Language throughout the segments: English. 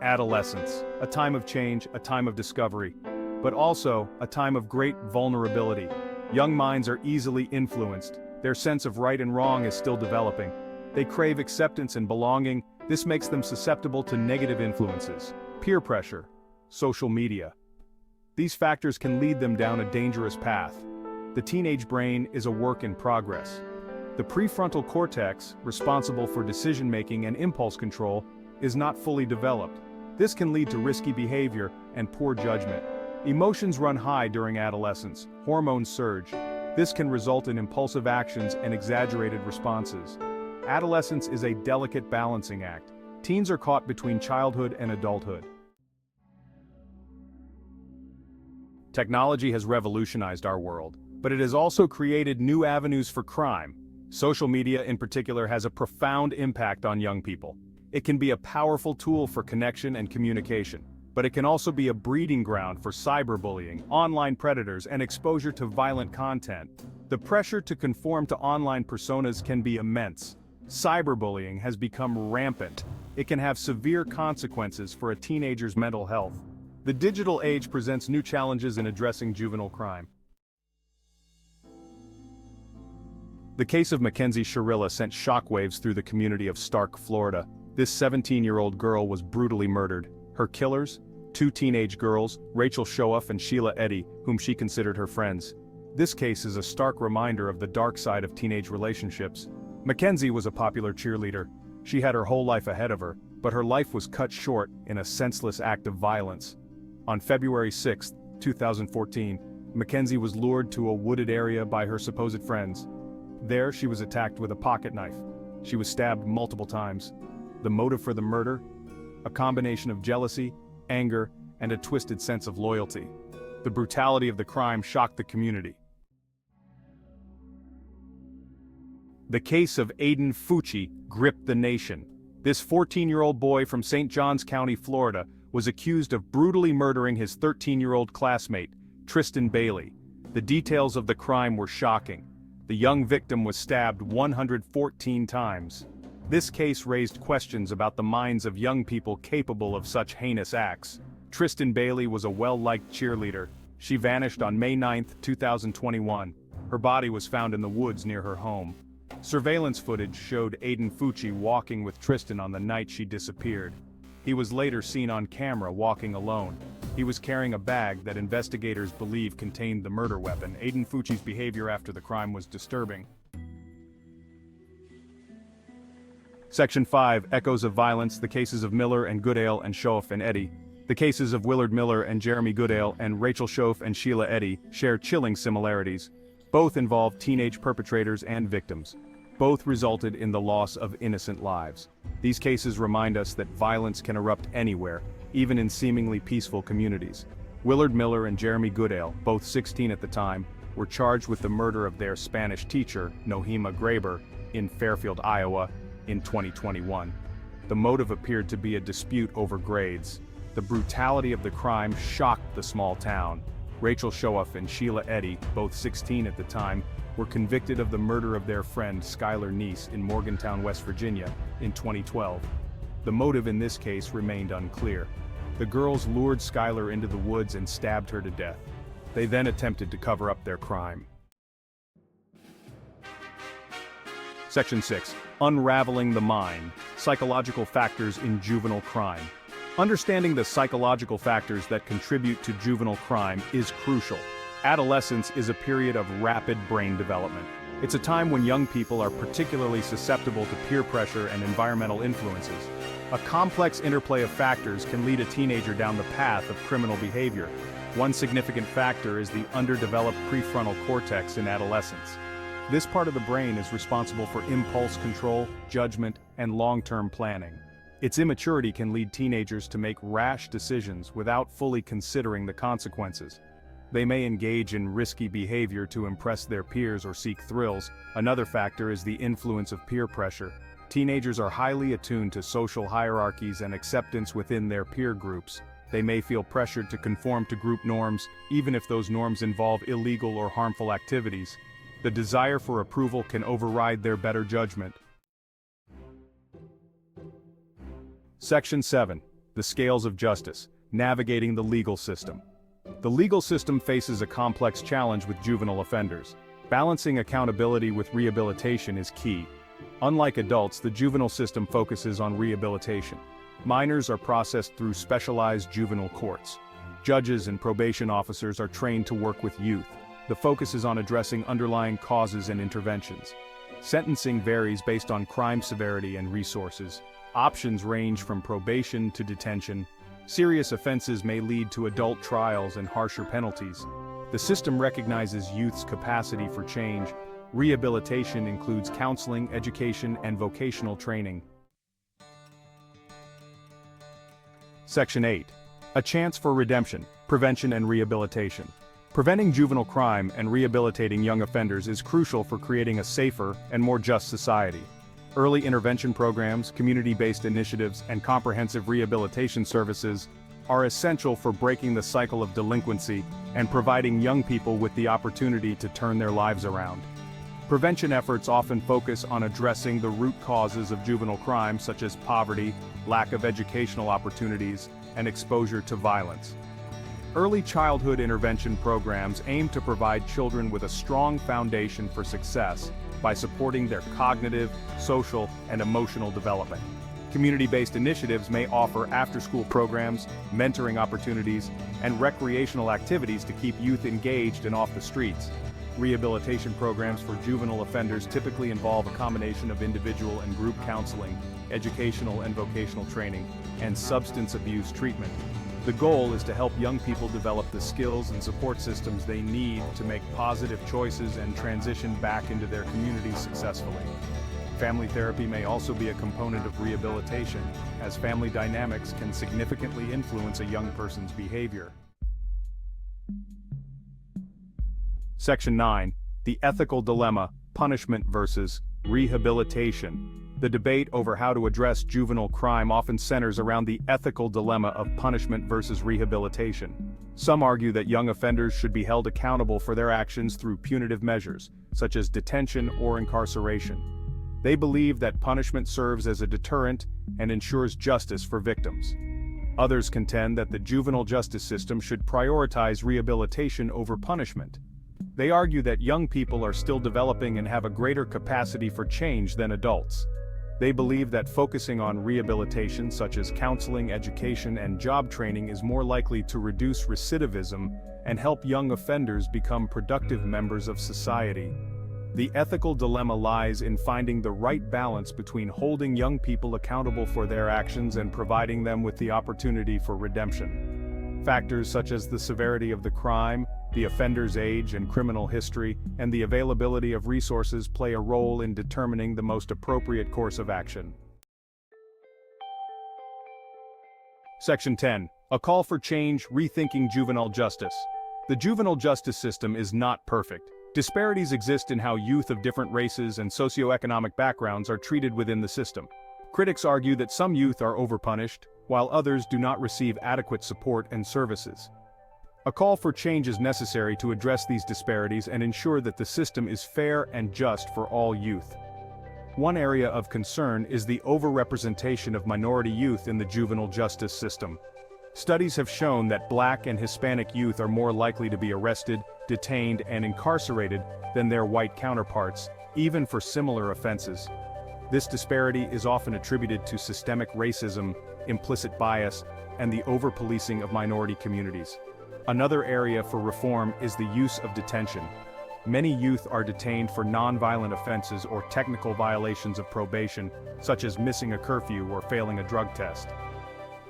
Adolescence, a time of change, a time of discovery, but also a time of great vulnerability. Young minds are easily influenced, their sense of right and wrong is still developing. They crave acceptance and belonging, this makes them susceptible to negative influences, peer pressure, social media. These factors can lead them down a dangerous path. The teenage brain is a work in progress. The prefrontal cortex, responsible for decision-making and impulse control, is not fully developed. This can lead to risky behavior and poor judgment. Emotions run high during adolescence, hormones surge. This can result in impulsive actions and exaggerated responses. Adolescence is a delicate balancing act. Teens are caught between childhood and adulthood. Technology has revolutionized our world, but it has also created new avenues for crime. Social media in particular has a profound impact on young people. It can be a powerful tool for connection and communication, but it can also be a breeding ground for cyberbullying, online predators, and exposure to violent content. The pressure to conform to online personas can be immense. Cyberbullying has become rampant. It can have severe consequences for a teenager's mental health. The digital age presents new challenges in addressing juvenile crime. The case of McKenzie Shurilla sent shockwaves through the community of Stark, Florida. This 17-year-old girl was brutally murdered. Her killers? Two teenage girls, Rachel Shoaf and Sheila Eddy, whom she considered her friends. This case is a stark reminder of the dark side of teenage relationships. McKenzie was a popular cheerleader. She had her whole life ahead of her, but her life was cut short in a senseless act of violence. On February 6, 2014, McKenzie was lured to a wooded area by her supposed friends. There, she was attacked with a pocket knife. She was stabbed multiple times. The motive for the murder? A combination of jealousy, anger, and a twisted sense of loyalty. The brutality of the crime shocked the community. The case of Aiden Fucci gripped the nation. This 14-year-old boy from St. Johns County, Florida, was accused of brutally murdering his 13-year-old classmate, Tristyn Bailey. The details of the crime were shocking. The young victim was stabbed 114 times. This case raised questions about the minds of young people capable of such heinous acts. Tristyn Bailey was a well-liked cheerleader. She vanished on May 9, 2021. Her body was found in the woods near her home. Surveillance footage showed Aiden Fucci walking with Tristyn on the night she disappeared. He was later seen on camera walking alone. He was carrying a bag that investigators believe contained the murder weapon. Aiden Fucci's behavior after the crime was disturbing. Section 5, Echoes of Violence, the cases of Miller and Goodale and Shoaf and Eddy. The cases of Willard Miller and Jeremy Goodale and Rachel Shoaf and Sheila Eddy share chilling similarities. Both involved teenage perpetrators and victims. Both resulted in the loss of innocent lives. These cases remind us that violence can erupt anywhere, even in seemingly peaceful communities. Willard Miller and Jeremy Goodale, both 16 at the time, were charged with the murder of their Spanish teacher, Nohema Graber, in Fairfield, Iowa, in 2021. The motive appeared to be a dispute over grades. The brutality of the crime shocked the small town. Rachel Shoaf and Sheila Eddy, both 16 at the time, were convicted of the murder of their friend Skylar Neese in Morgantown, West Virginia, in 2012. The motive in this case remained unclear. The girls lured Skylar into the woods and stabbed her to death. They then attempted to cover up their crime. Section 6. Unraveling the Mind, Psychological Factors in Juvenile Crime. Understanding the psychological factors that contribute to juvenile crime is crucial. Adolescence is a period of rapid brain development. It's a time when young people are particularly susceptible to peer pressure and environmental influences. A complex interplay of factors can lead a teenager down the path of criminal behavior. One significant factor is the underdeveloped prefrontal cortex in adolescence. This part of the brain is responsible for impulse control, judgment, and long-term planning. Its immaturity can lead teenagers to make rash decisions without fully considering the consequences. They may engage in risky behavior to impress their peers or seek thrills. Another factor is the influence of peer pressure. Teenagers are highly attuned to social hierarchies and acceptance within their peer groups. They may feel pressured to conform to group norms, even if those norms involve illegal or harmful activities. The desire for approval can override their better judgment. Section 7. the scales of justice, navigating the legal system. The legal system faces a complex challenge with juvenile offenders. Balancing accountability with rehabilitation is key. Unlike adults, the juvenile system focuses on rehabilitation. Minors are processed through specialized juvenile courts. Judges and probation officers are trained to work with youth. The focus is on addressing underlying causes and interventions. Sentencing varies based on crime severity and resources. Options range from probation to detention. Serious offenses may lead to adult trials and harsher penalties. The system recognizes youth's capacity for change. Rehabilitation includes counseling, education, and vocational training. Section 8. A chance for redemption, prevention and rehabilitation. Preventing juvenile crime and rehabilitating young offenders is crucial for creating a safer and more just society. Early intervention programs, community-based initiatives, and comprehensive rehabilitation services are essential for breaking the cycle of delinquency and providing young people with the opportunity to turn their lives around. Prevention efforts often focus on addressing the root causes of juvenile crime such as poverty, lack of educational opportunities, and exposure to violence. Early childhood intervention programs aim to provide children with a strong foundation for success by supporting their cognitive, social, and emotional development. Community-based initiatives may offer after-school programs, mentoring opportunities, and recreational activities to keep youth engaged and off the streets. Rehabilitation programs for juvenile offenders typically involve a combination of individual and group counseling, educational and vocational training, and substance abuse treatment. The goal is to help young people develop the skills and support systems they need to make positive choices and transition back into their communities successfully. Family therapy may also be a component of rehabilitation, as family dynamics can significantly influence a young person's behavior. Section 9. The ethical dilemma, punishment versus rehabilitation. The debate over how to address juvenile crime often centers around the ethical dilemma of punishment versus rehabilitation. Some argue that young offenders should be held accountable for their actions through punitive measures, such as detention or incarceration. They believe that punishment serves as a deterrent and ensures justice for victims. Others contend that the juvenile justice system should prioritize rehabilitation over punishment. They argue that young people are still developing and have a greater capacity for change than adults. They believe that focusing on rehabilitation such as counseling, education, and job training is more likely to reduce recidivism and help young offenders become productive members of society. The ethical dilemma lies in finding the right balance between holding young people accountable for their actions and providing them with the opportunity for redemption. Factors such as the severity of the crime, the offender's age and criminal history, and the availability of resources play a role in determining the most appropriate course of action. Section 10. A call for change, rethinking juvenile justice. The juvenile justice system is not perfect. Disparities exist in how youth of different races and socioeconomic backgrounds are treated within the system. Critics argue that some youth are overpunished, while others do not receive adequate support and services. A call for change is necessary to address these disparities and ensure that the system is fair and just for all youth. One area of concern is the overrepresentation of minority youth in the juvenile justice system. Studies have shown that Black and Hispanic youth are more likely to be arrested, detained, and incarcerated than their white counterparts, even for similar offenses. This disparity is often attributed to systemic racism, implicit bias, and the over-policing of minority communities. Another area for reform is the use of detention. Many youth are detained for non-violent offenses or technical violations of probation, such as missing a curfew or failing a drug test.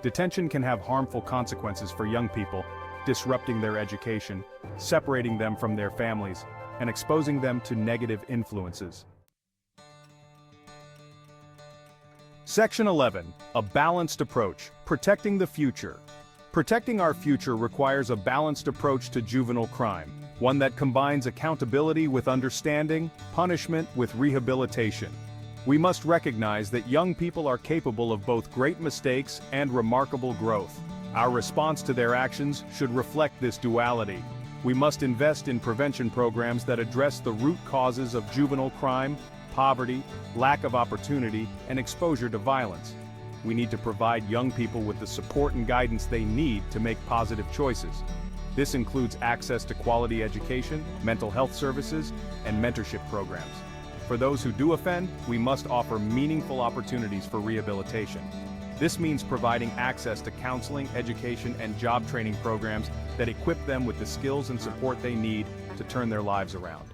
Detention can have harmful consequences for young people, disrupting their education, separating them from their families, and exposing them to negative influences. Section 11. A balanced approach, protecting the future. Protecting our future requires a balanced approach to juvenile crime, one that combines accountability with understanding, punishment with rehabilitation. We must recognize that young people are capable of both great mistakes and remarkable growth. Our response to their actions should reflect this duality. We must invest in prevention programs that address the root causes of juvenile crime, poverty, lack of opportunity, and exposure to violence. We need to provide young people with the support and guidance they need to make positive choices. This includes access to quality education, mental health services, and mentorship programs. For those who do offend, we must offer meaningful opportunities for rehabilitation. This means providing access to counseling, education, and job training programs that equip them with the skills and support they need to turn their lives around.